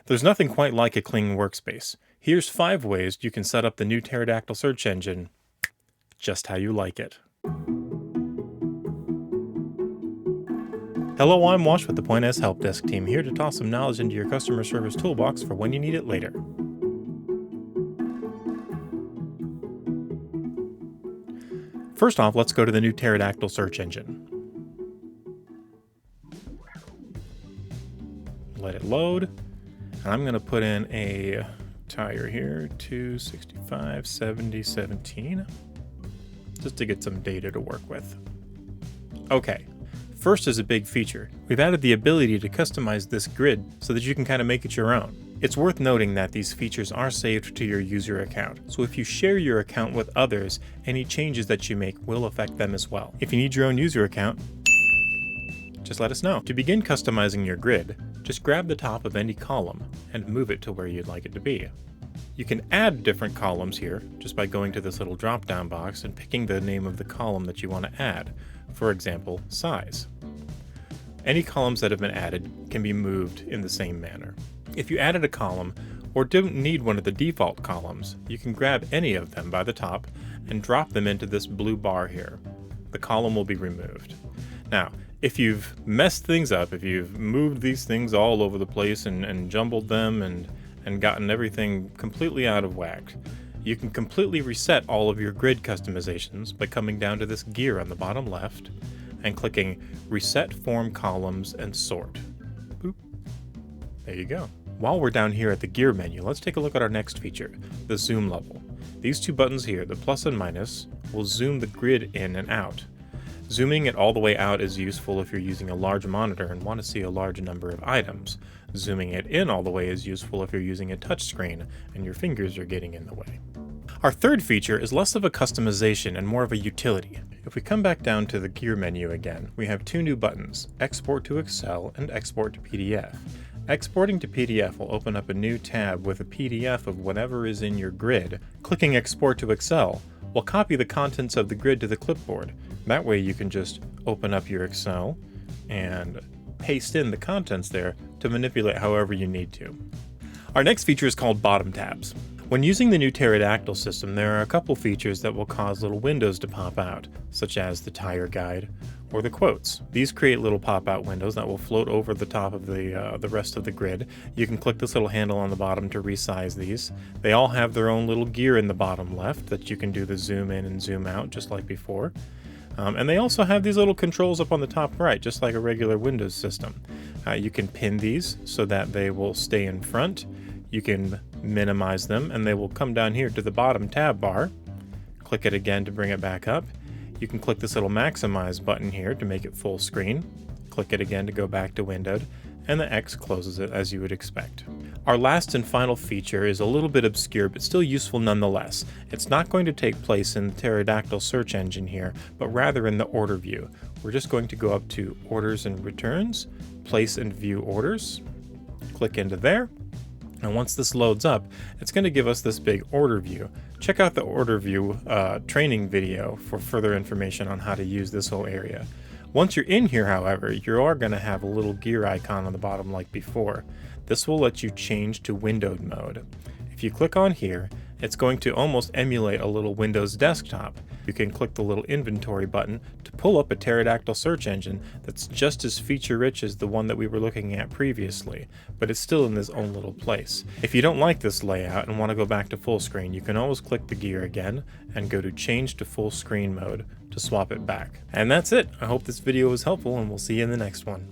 There's nothing quite like a clean workspace. Here's 5 ways you can set up the new Pterodactyl search engine just how you like it. Hello, I'm Wash with the Point S Help Desk team, here to toss some knowledge into your customer service toolbox for when you need it later. First off, let's go to the new Pterodactyl search engine. Let it load, and I'm going to put in a tire here, 265, 70, 17, just to get some data to work with. Okay. First is a big feature. We've added the ability to customize this grid so that you can kind of make it your own. It's worth noting that these features are saved to your user account, so if you share your account with others, any changes that you make will affect them as well. If you need your own user account, just let us know. To begin customizing your grid, just grab the top of any column and move it to where you'd like it to be. You can add different columns here just by going to this little drop-down box and picking the name of the column that you want to add. For example, size. Any columns that have been added can be moved in the same manner. If you added a column or don't need one of the default columns, you can grab any of them by the top and drop them into this blue bar here. The column will be removed. Now, if you've messed things up, if you've moved these things all over the place and jumbled them and gotten everything completely out of whack, you can completely reset all of your grid customizations by coming down to this gear on the bottom left and clicking Reset Form Columns and Sort. Boop. There you go. While we're down here at the gear menu, let's take a look at our next feature, the zoom level. These two buttons here, the plus and minus, will zoom the grid in and out. Zooming it all the way out is useful if you're using a large monitor and want to see a large number of items. Zooming it in all the way is useful if you're using a touchscreen and your fingers are getting in the way. Our third feature is less of a customization and more of a utility. If we come back down to the gear menu again, we have 2 new buttons, Export to Excel and Export to PDF. Exporting to PDF will open up a new tab with a PDF of whatever is in your grid. Clicking Export to Excel will copy the contents of the grid to the clipboard. That way you can just open up your Excel and paste in the contents there to manipulate however you need to. Our next feature is called Bottom Tabs. When using the new Pterodactyl system, there are a couple features that will cause little windows to pop out, such as the tire guide or the quotes. These create little pop-out windows that will float over the top of the rest of the grid. You can click this little handle on the bottom to resize these. They all have their own little gear in the bottom left that you can do the zoom in and zoom out just like before. And they also have these little controls up on the top right, just like a regular Windows system. You can pin these so that they will stay in front. You can minimize them and they will come down here to the bottom tab bar. Click it again to bring it back up. You can click this little maximize button here to make it full screen. Click it again to go back to windowed, and the X closes it as you would expect. Our last and final feature is a little bit obscure but still useful nonetheless. It's not going to take place in the Pterodactyl search engine here, but rather in the order view. We're just going to go up to Orders and Returns, Place and View Orders, click into there. And once this loads up, it's going to give us this big order view. Check out the order view training video for further information on how to use this whole area. Once you're in here, however, you are going to have a little gear icon on the bottom like before. This will let you change to windowed mode. If you click on here, it's going to almost emulate a little Windows desktop. You can click the little inventory button to pull up a Pterodactyl search engine that's just as feature-rich as the one that we were looking at previously, but it's still in this own little place. If you don't like this layout and want to go back to full screen, you can always click the gear again and go to Change to Full Screen Mode to swap it back. And that's it. I hope this video was helpful, and we'll see you in the next one.